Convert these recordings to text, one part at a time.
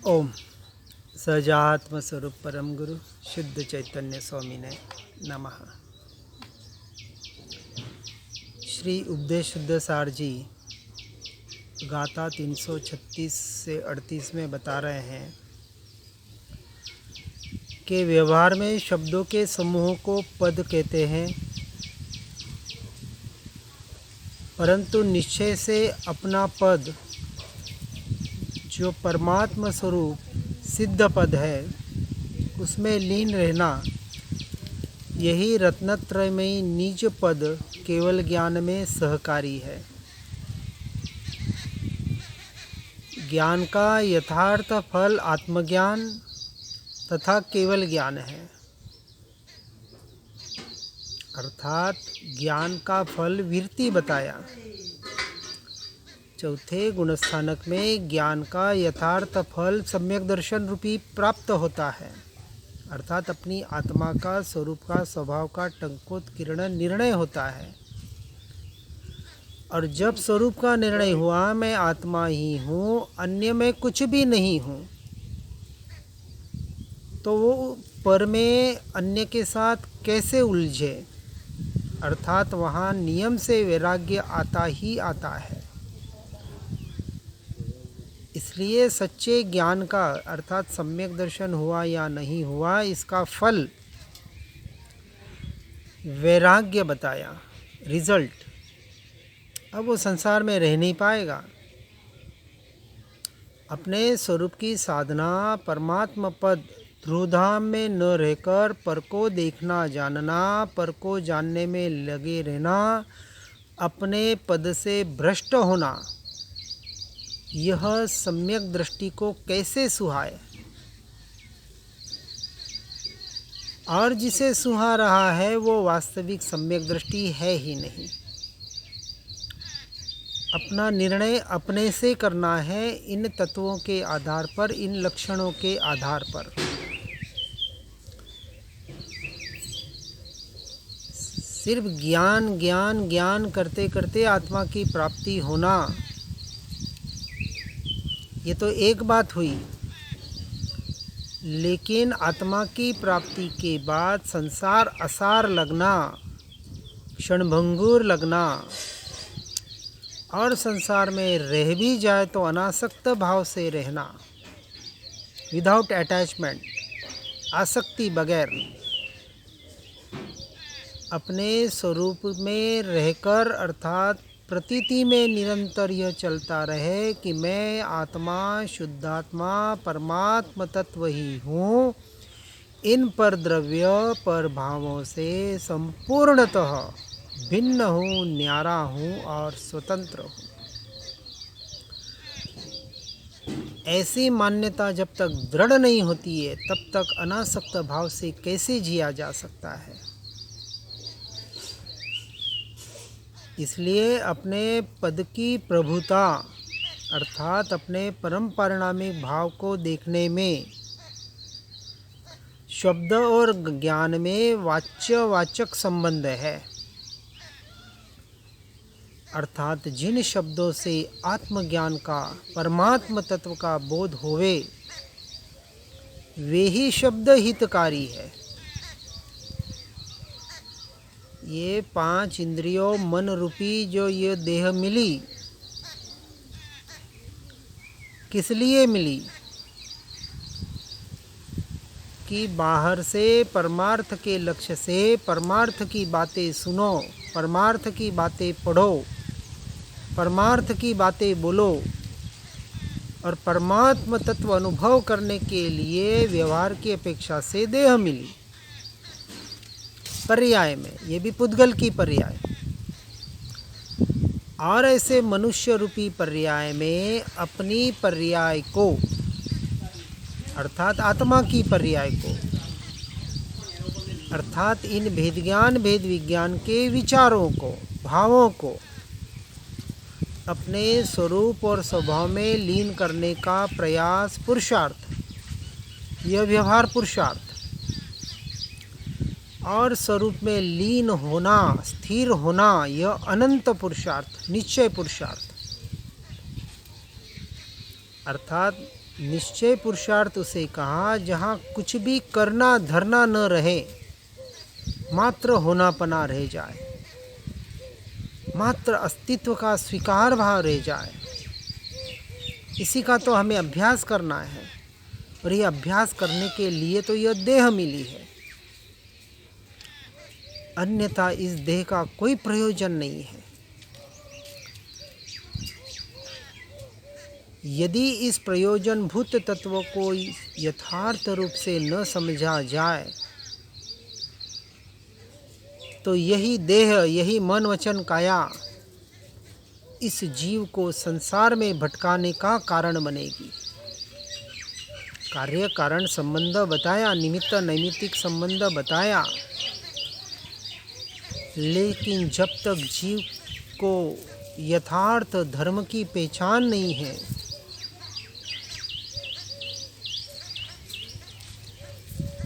ओम सजात्म स्वरूप परम गुरु शुद्ध चैतन्य स्वामी ने नमः। श्री उपदेश शुद्ध सार जी गाथा 336 से 38 में बता रहे हैं कि व्यवहार में शब्दों के समूह को पद कहते हैं, परंतु निश्चय से अपना पद जो परमात्मा स्वरूप सिद्ध पद है उसमें लीन रहना, यही रत्नत्रयमयी निज पद केवल ज्ञान में सहकारी है। ज्ञान का यथार्थ फल आत्मज्ञान तथा केवल ज्ञान है, अर्थात ज्ञान का फल विरति बताया। चौथे गुणस्थानक में ज्ञान का यथार्थ फल सम्यक दर्शन रूपी प्राप्त होता है, अर्थात अपनी आत्मा का स्वरूप का स्वभाव का टंकोत्कीर्ण निर्णय होता है। और जब स्वरूप का निर्णय हुआ मैं आत्मा ही हूँ, अन्य में कुछ भी नहीं हूँ, तो वो पर में अन्य के साथ कैसे उलझे, अर्थात वहाँ नियम से वैराग्य आता ही आता है। इसलिए सच्चे ज्ञान का अर्थात सम्यक दर्शन हुआ या नहीं हुआ, इसका फल वैराग्य बताया, रिजल्ट। अब वो संसार में रह नहीं पाएगा। अपने स्वरूप की साधना परमात्मा पद ध्रुवधाम में न रहकर पर को देखना जानना, पर को जानने में लगे रहना, अपने पद से भ्रष्ट होना, यह सम्यक दृष्टि को कैसे सुहाए। और जिसे सुहा रहा है वो वास्तविक सम्यक दृष्टि है ही नहीं। अपना निर्णय अपने से करना है, इन तत्वों के आधार पर, इन लक्षणों के आधार पर। सिर्फ ज्ञान ज्ञान ज्ञान करते करते आत्मा की प्राप्ति होना, ये तो एक बात हुई। लेकिन आत्मा की प्राप्ति के बाद संसार असार लगना, क्षणभंगुर लगना, और संसार में रह भी जाए तो अनासक्त भाव से रहना, विदाउट अटैचमेंट, आसक्ति बगैर, अपने स्वरूप में रहकर, अर्थात प्रतीति में निरंतर यह चलता रहे कि मैं आत्मा, शुद्धात्मा, परमात्म तत्व ही हूँ। इन पर द्रव्य पर भावों से संपूर्णतः भिन्न हूँ, न्यारा हूँ और स्वतंत्र हूँ। ऐसी मान्यता जब तक दृढ़ नहीं होती है, तब तक अनासक्त भाव से कैसे जिया जा सकता है। इसलिए अपने पद की प्रभुता अर्थात अपने परम परिणामिक भाव को देखने में शब्द और ज्ञान में वाच्य-वाचक संबंध है, अर्थात जिन शब्दों से आत्मज्ञान का, परमात्म तत्व का बोध होवे, वे ही शब्द हितकारी है। ये 5 इंद्रियों मन रूपी जो ये देह मिली, किस लिए मिली कि बाहर से परमार्थ के लक्ष्य से परमार्थ की बातें सुनो, परमार्थ की बातें पढ़ो, परमार्थ की बातें बोलो, और परमात्म तत्व अनुभव करने के लिए व्यवहार की अपेक्षा से देह मिली। पर्याय में, ये भी पुद्गल की पर्याय। और ऐसे मनुष्य रूपी पर्याय में अपनी पर्याय को, अर्थात आत्मा की पर्याय को, अर्थात इन भेद ज्ञान भेद विज्ञान के विचारों को, भावों को अपने स्वरूप और स्वभाव में लीन करने का प्रयास, पुरुषार्थ, यह व्यवहार पुरुषार्थ, और स्वरूप में लीन होना, स्थिर होना, यह अनंत पुरुषार्थ, निश्चय पुरुषार्थ। अर्थात निश्चय पुरुषार्थ उसे कहा जहाँ कुछ भी करना धरना न रहे, मात्र होनापना रह जाए, मात्र अस्तित्व का स्वीकार भाव रह जाए। इसी का तो हमें अभ्यास करना है, और ये अभ्यास करने के लिए तो यह देह मिली है, अन्यथा इस देह का कोई प्रयोजन नहीं है। यदि इस प्रयोजनभूत तत्व को यथार्थ रूप से न समझा जाए तो यही देह, यही मन वचन काया इस जीव को संसार में भटकाने का कारण बनेगी। कार्य कारण संबंध बताया, निमित्त नैमित्तिक संबंध बताया, लेकिन जब तक जीव को यथार्थ धर्म की पहचान नहीं है,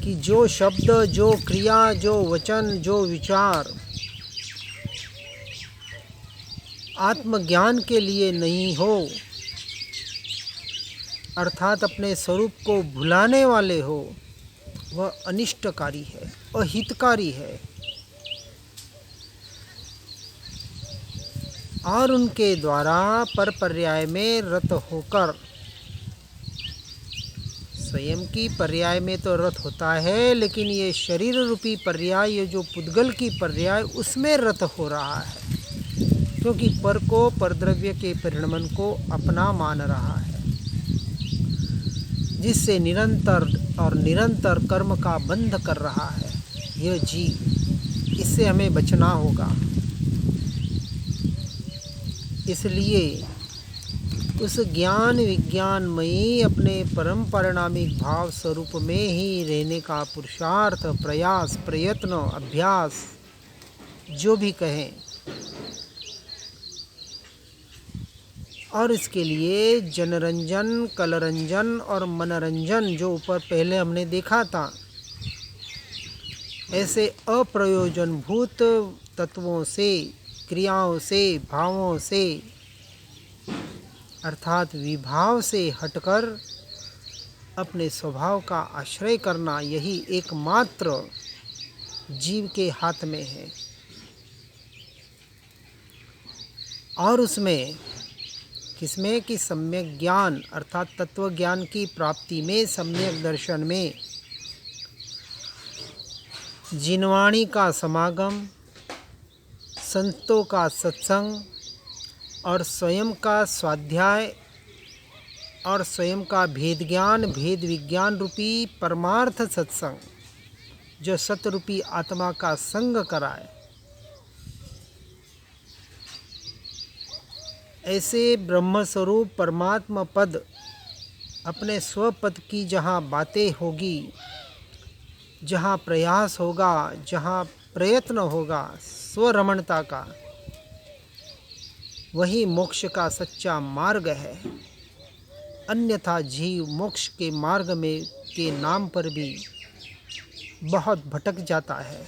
कि जो शब्द, जो क्रिया, जो वचन, जो विचार आत्मज्ञान के लिए नहीं हो, अर्थात अपने स्वरूप को भुलाने वाले हो, वह अनिष्टकारी है, अहितकारी है। और उनके द्वारा पर पर्याय में रत होकर, स्वयं की पर्याय में तो रत होता है, लेकिन ये शरीर रूपी पर्याय, ये जो पुद्गल की पर्याय, उसमें रत हो रहा है, क्योंकि पर को, परद्रव्य के परिणमन को अपना मान रहा है, जिससे निरंतर और निरंतर कर्म का बंध कर रहा है यह जीव। इससे हमें बचना होगा। इसलिए उस ज्ञान विज्ञानमयी अपने परम परिणामिक भाव स्वरूप में ही रहने का पुरुषार्थ, प्रयास, प्रयत्न, अभ्यास जो भी कहें, और इसके लिए जनरंजन, कलरंजन और मनरंजन जो ऊपर पहले हमने देखा था, ऐसे अप्रयोजनभूत तत्वों से, क्रियाओं से, भावों से, अर्थात विभाव से हटकर अपने स्वभाव का आश्रय करना, यही एकमात्र जीव के हाथ में है। और उसमें किसमें कि सम्यक ज्ञान अर्थात तत्व ज्ञान की प्राप्ति में, सम्यक दर्शन में, जिनवाणी का समागम, संतों का सत्संग और स्वयं का स्वाध्याय और स्वयं का भेद ज्ञान, भेद विज्ञान रूपी परमार्थ सत्संग, जो सतरूपी आत्मा का संग कराए, ऐसे ब्रह्मस्वरूप परमात्मा पद, अपने स्वपद की जहाँ बातें होगी, जहाँ प्रयास होगा, जहाँ प्रयत्न होगा स्वरमणता का, वही मोक्ष का सच्चा मार्ग है। अन्यथा जीव मोक्ष के मार्ग में के नाम पर भी बहुत भटक जाता है,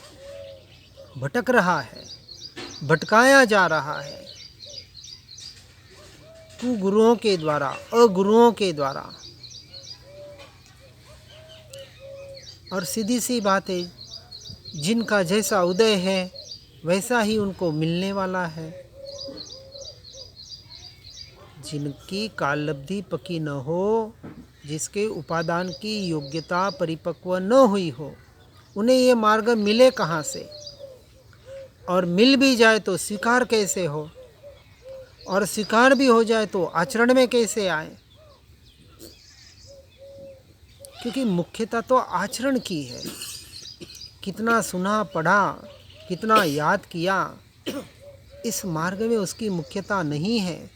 भटक रहा है, भटकाया जा रहा है, कुगुरुओं के द्वारा, अगुरुओं के द्वारा। और सीधी सी बात है, जिनका जैसा उदय है वैसा ही उनको मिलने वाला है। जिनकी काललब्धि पकी न हो, जिसके उपादान की योग्यता परिपक्व न हुई हो, उन्हें ये मार्ग मिले कहाँ से? और मिल भी जाए तो स्वीकार कैसे हो? और स्वीकार भी हो जाए तो आचरण में कैसे आए? क्योंकि मुख्यता तो आचरण की है। कितना सुना पढ़ा, कितना याद किया, इस मार्ग में उसकी मुख्यता नहीं है।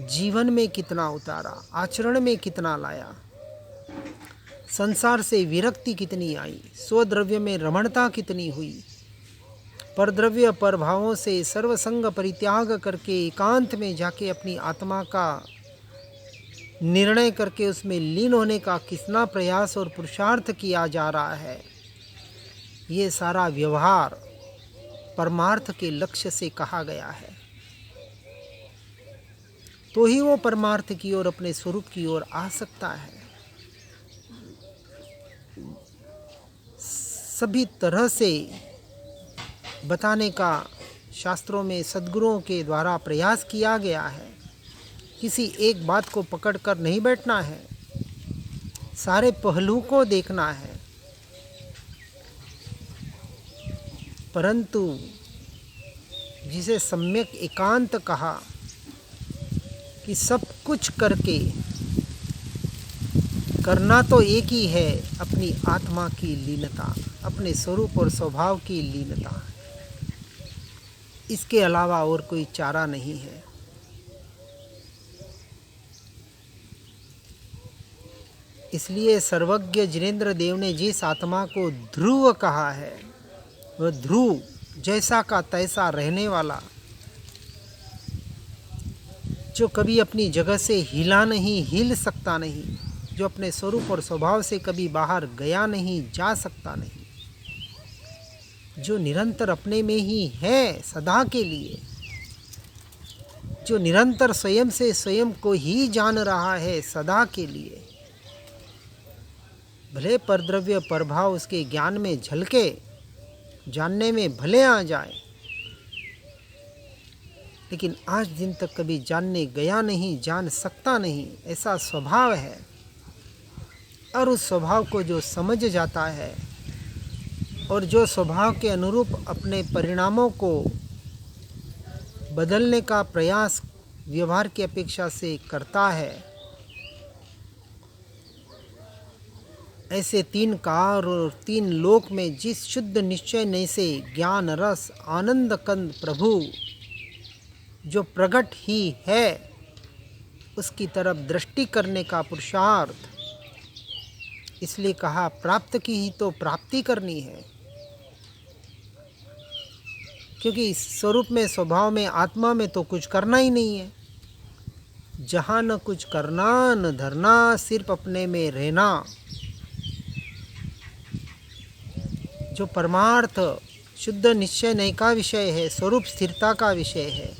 जीवन में कितना उतारा, आचरण में कितना लाया, संसार से विरक्ति कितनी आई, स्वद्रव्य में रमणता कितनी हुई, परद्रव्य परभावों से सर्वसंग परित्याग करके एकांत में जाके अपनी आत्मा का निर्णय करके उसमें लीन होने का कितना प्रयास और पुरुषार्थ किया जा रहा है। ये सारा व्यवहार परमार्थ के लक्ष्य से कहा गया है। तो ही वो परमार्थ की ओर, अपने स्वरूप की ओर आ सकता है। सभी तरह से बताने का शास्त्रों में सद्गुरुओं के द्वारा प्रयास किया गया है। किसी एक बात को पकड़कर नहीं बैठना है, सारे पहलू को देखना है। परंतु जिसे सम्यक एकांत कहा कि सब कुछ करके करना तो एक ही है, अपनी आत्मा की लीनता, अपने स्वरूप और स्वभाव की लीनता। इसके अलावा और कोई चारा नहीं है। इसलिए सर्वज्ञ जिनेंद्र देव ने जिस आत्मा को ध्रुव कहा है, वह ध्रुव जैसा का तैसा रहने वाला, जो कभी अपनी जगह से हिला नहीं, हिल सकता नहीं, जो अपने स्वरूप और स्वभाव से कभी बाहर गया नहीं, जा सकता नहीं, जो निरंतर अपने में ही है सदा के लिए, जो निरंतर स्वयं से स्वयं को ही जान रहा है सदा के लिए। भले परद्रव्य प्रभाव उसके ज्ञान में झलके, जानने में भले आ जाए, लेकिन आज दिन तक कभी जानने गया नहीं, जान सकता नहीं, ऐसा स्वभाव है। और उस स्वभाव को जो समझ जाता है और जो स्वभाव के अनुरूप अपने परिणामों को बदलने का प्रयास व्यवहार की अपेक्षा से करता है, ऐसे तीन कार और तीन लोक में जिस शुद्ध निश्चय ने से ज्ञान रस आनंद कंद प्रभु जो प्रकट ही है, उसकी तरफ दृष्टि करने का पुरुषार्थ। इसलिए कहा प्राप्त की ही तो प्राप्ति करनी है, क्योंकि इस स्वरूप में, स्वभाव में, आत्मा में तो कुछ करना ही नहीं है। जहाँ न कुछ करना न धरना, सिर्फ अपने में रहना, जो परमार्थ शुद्ध निश्चय नहीं का विषय है, स्वरूप स्थिरता का विषय है,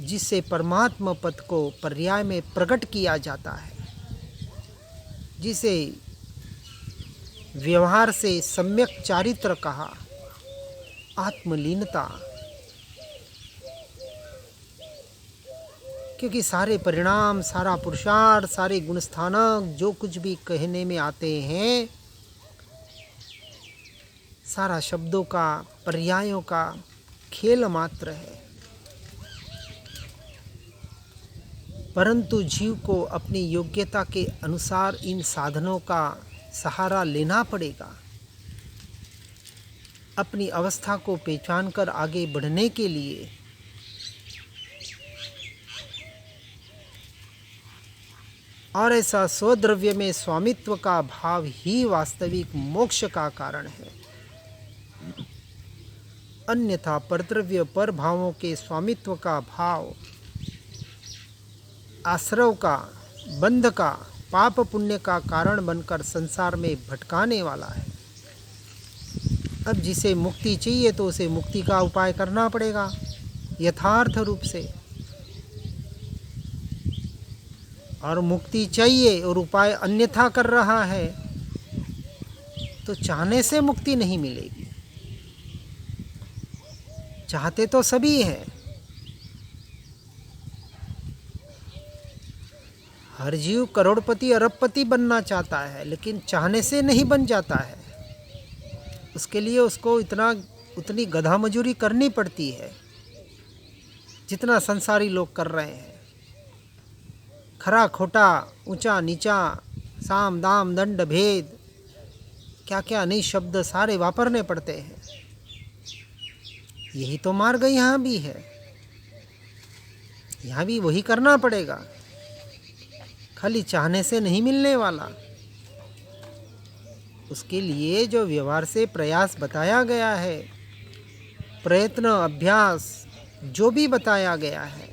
जिससे परमात्मा पद को पर्याय में प्रकट किया जाता है, जिसे व्यवहार से सम्यक चारित्र कहा, आत्मलीनता। क्योंकि सारे परिणाम, सारा पुरुषार्थ, सारे गुणस्थानक जो कुछ भी कहने में आते हैं, सारा शब्दों का, पर्यायों का खेल मात्र है। परंतु जीव को अपनी योग्यता के अनुसार इन साधनों का सहारा लेना पड़ेगा। अपनी अवस्था को पहचान कर आगे बढ़ने के लिए और ऐसा स्वद्रव्य में स्वामित्व का भाव ही वास्तविक मोक्ष का कारण है। अन्यथा परद्रव्य पर भावों के स्वामित्व का भाव आश्रव का, बंध का, पाप पुण्य का कारण बनकर संसार में भटकाने वाला है। अब जिसे मुक्ति चाहिए तो उसे मुक्ति का उपाय करना पड़ेगा यथार्थ रूप से, और मुक्ति चाहिए और उपाय अन्यथा कर रहा है तो चाहने से मुक्ति नहीं मिलेगी। चाहते तो सभी हैं, हर जीव करोड़पति अरबपति बनना चाहता है, लेकिन चाहने से नहीं बन जाता है। उसके लिए उसको उतनी गधा मजूरी करनी पड़ती है जितना संसारी लोग कर रहे हैं। खरा खोटा, ऊंचा नीचा, साम दाम दंड भेद, क्या क्या नहीं शब्द सारे वापरने पड़ते हैं। यही तो मार्ग यहाँ भी है, यहाँ भी वही करना पड़ेगा, खाली चाहने से नहीं मिलने वाला। उसके लिए जो व्यवहार से प्रयास बताया गया है, प्रयत्न, अभ्यास जो भी बताया गया है,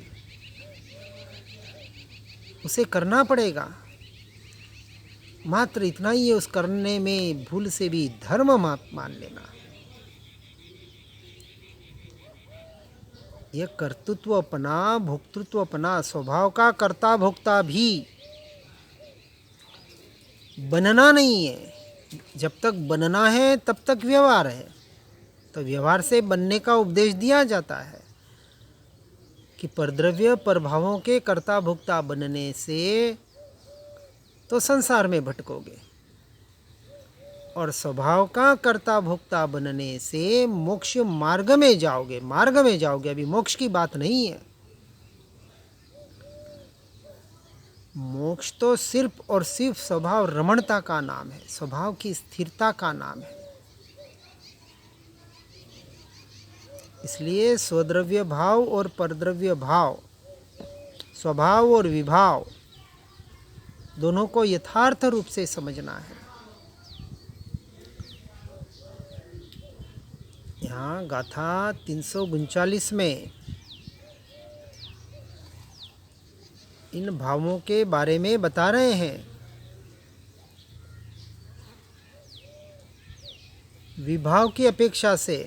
उसे करना पड़ेगा। मात्र इतना ही है, उस करने में भूल से भी धर्म मत मान लेना। ये कर्तृत्वपना, भोक्तृत्वपना, स्वभाव का कर्ता भोक्ता भी बनना नहीं है। जब तक बनना है तब तक व्यवहार है। तो व्यवहार से बनने का उपदेश दिया जाता है कि परद्रव्य प्रभावों के कर्ता भोक्ता बनने से तो संसार में भटकोगे, और स्वभाव का कर्ता भोक्ता बनने से मोक्ष मार्ग में जाओगे। मार्ग में जाओगे, अभी मोक्ष की बात नहीं है। मोक्ष तो सिर्फ और सिर्फ स्वभाव रमणता का नाम है, स्वभाव की स्थिरता का नाम है। इसलिए स्वद्रव्य भाव और परद्रव्य भाव, स्वभाव और विभाव, दोनों को यथार्थ रूप से समझना है। यहाँ गाथा 339 में इन भावों के बारे में बता रहे हैं। विभाव की अपेक्षा से,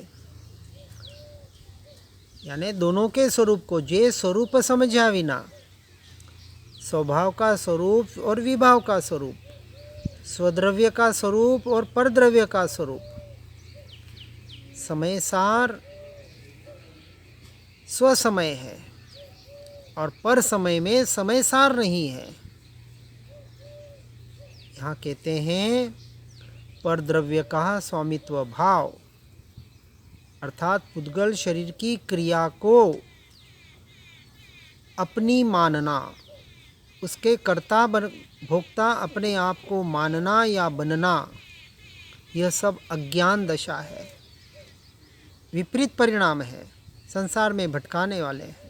यानी दोनों के स्वरूप को जे स्वरूप समझा विना, स्वभाव का स्वरूप और विभाव का स्वरूप, स्वद्रव्य का स्वरूप और परद्रव्य का स्वरूप, समय सार स्वसमय है और पर समय में समय सार नहीं है। यहाँ कहते हैं परद्रव्य का स्वामित्व भाव, अर्थात पुद्गल शरीर की क्रिया को अपनी मानना, उसके कर्ता भोक्ता अपने आप को मानना या बनना, यह सब अज्ञान दशा है, विपरीत परिणाम है, संसार में भटकाने वाले हैं।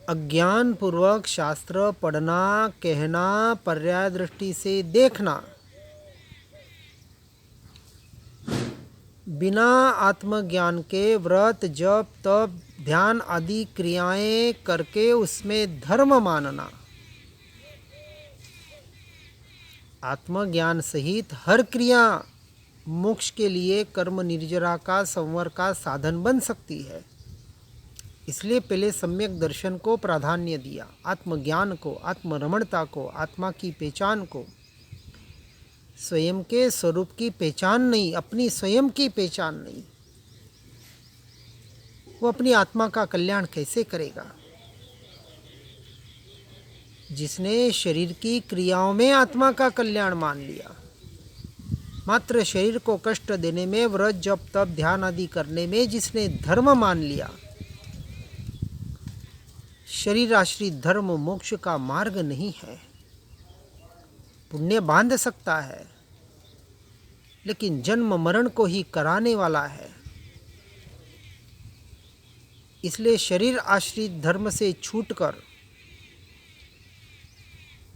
अज्ञान पूर्वक शास्त्र पढ़ना, कहना, पर्याय दृष्टि से देखना, बिना आत्मज्ञान के व्रत जप तप ध्यान आदि क्रियाएं करके उसमें धर्म मानना, आत्मज्ञान सहित हर क्रिया मोक्ष के लिए कर्म निर्जरा का संवर का साधन बन सकती है। इसलिए पहले सम्यक दर्शन को प्राधान्य दिया, आत्मज्ञान को, आत्मरमणता को, आत्मा की पहचान को। स्वयं के स्वरूप की पहचान नहीं, अपनी स्वयं की पहचान नहीं। वो अपनी आत्मा का कल्याण कैसे करेगा? जिसने शरीर की क्रियाओं में आत्मा का कल्याण मान लिया, मात्र शरीर को कष्ट देने में, व्रत जप तप ध्यान आदि करने में जिसने धर्म मान लिया, शरीर आश्रित धर्म मोक्ष का मार्ग नहीं है। पुण्य बांध सकता है लेकिन जन्म मरण को ही कराने वाला है। इसलिए शरीर आश्रित धर्म से छूटकर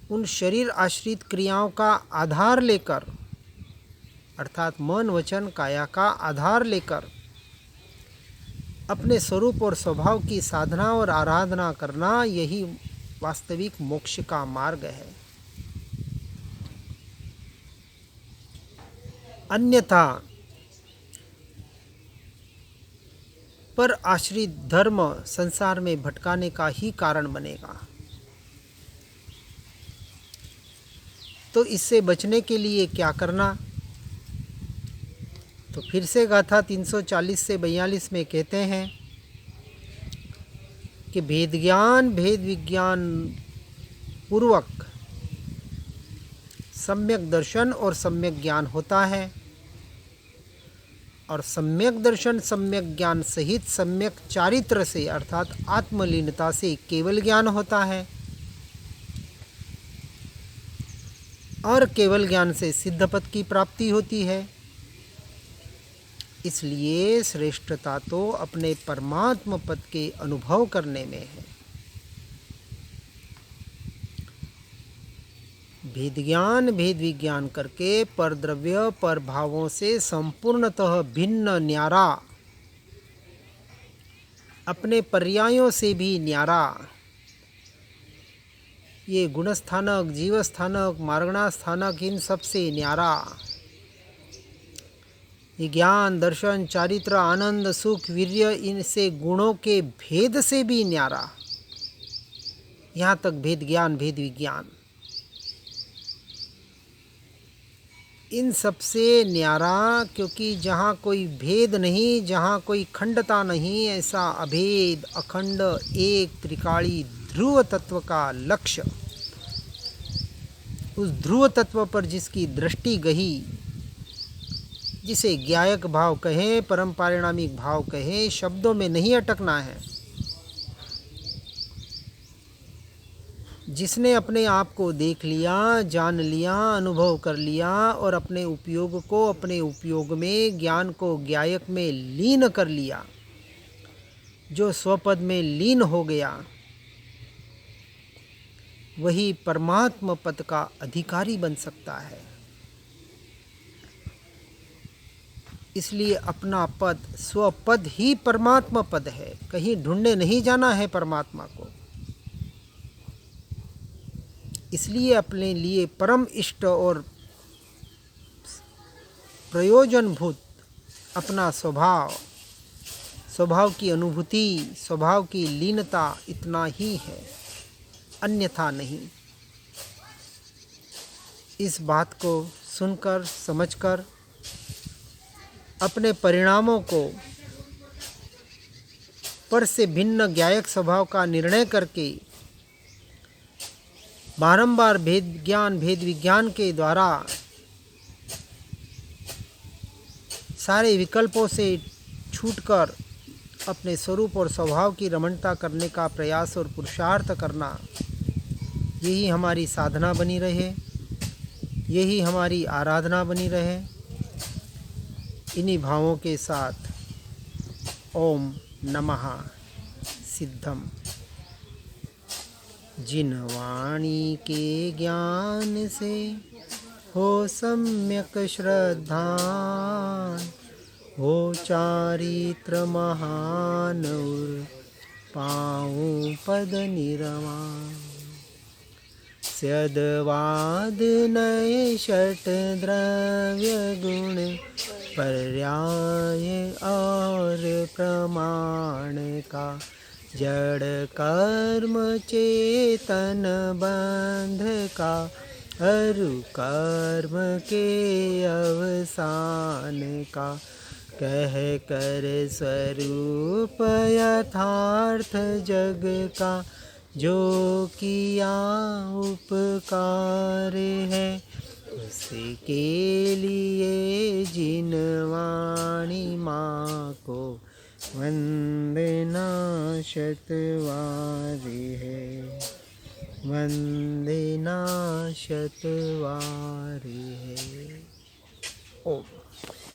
उन शरीर आश्रित क्रियाओं का आधार लेकर, अर्थात मन वचन काया का आधार लेकर अपने स्वरूप और स्वभाव की साधना और आराधना करना, यही वास्तविक मोक्ष का मार्ग है। अन्यथा पर आश्रित धर्म संसार में भटकाने का ही कारण बनेगा। तो इससे बचने के लिए क्या करना? तो फिर से गाथा 340 से 42 में कहते हैं कि भेद ज्ञान भेद विज्ञान पूर्वक सम्यक दर्शन और सम्यक ज्ञान होता है, और सम्यक दर्शन सम्यक ज्ञान सहित सम्यक चारित्र से, अर्थात आत्मलीनता से केवल ज्ञान होता है, और केवल ज्ञान से सिद्ध पद की प्राप्ति होती है। इसलिए श्रेष्ठता तो अपने परमात्म पद के अनुभव करने में है। भेद ज्ञान भेद विज्ञान करके परद्रव्य पर भावों से संपूर्णतः भिन्न न्यारा, अपने पर्यायों से भी न्यारा, ये गुण स्थानक, जीव स्थानक, मार्गणा स्थानक, इन सब से न्यारा, ये ज्ञान, दर्शन, चारित्र, आनंद, सुख, वीर्य, इनसे गुणों के भेद से भी न्यारा, यहाँ तक भेद ज्ञान, भेद विज्ञान, इन सबसे न्यारा, क्योंकि जहाँ कोई भेद नहीं, जहाँ कोई खंडता नहीं, ऐसा अभेद, अखंड, एक, त्रिकाली ध्रुव तत्व का लक्ष्य, उस ध्रुव तत्व पर जिसकी दृष्टि गही, जिसे ज्ञायक भाव कहें, परम पारिणामिक भाव कहें, शब्दों में नहीं अटकना है। जिसने अपने आप को देख लिया, जान लिया, अनुभव कर लिया और अपने उपयोग को अपने उपयोग में, ज्ञान को ज्ञायक में लीन कर लिया, जो स्वपद में लीन हो गया, वही परमात्म पद का अधिकारी बन सकता है। इसलिए अपना पद, स्वपद ही परमात्मा पद है, कहीं ढूंढने नहीं जाना है परमात्मा को। इसलिए अपने लिए परम इष्ट और प्रयोजनभूत अपना स्वभाव, स्वभाव की अनुभूति, स्वभाव की लीनता इतना ही है, अन्यथा नहीं। इस बात को सुनकर, समझकर, अपने परिणामों को पर से भिन्न ज्ञायक स्वभाव का निर्णय करके बारंबार भेद ज्ञान, भेद विज्ञान के द्वारा सारे विकल्पों से छूटकर अपने स्वरूप और स्वभाव की रमणता करने का प्रयास और पुरुषार्थ करना, यही हमारी साधना बनी रहे, यही हमारी आराधना बनी रहे। इन्हीं भावों के साथ ओम नमः सिद्धम। जिन वाणी के ज्ञान से हो सम्यक श्रद्धा, हो चारित्र महान पाऊँ पद निर्वाण। स्यदवाद नए षट द्रव्य गुण पर्याय और प्रमाण का, जड़ कर्म चेतन बंध का, अरु कर्म के अवसान का, कह कर स्वरूप यथार्थ जग का, जो किया उपकार है, उसके लिए जिन वाणी माँ को वंदना शतवारी है, वंदना शतवारी है। ओम।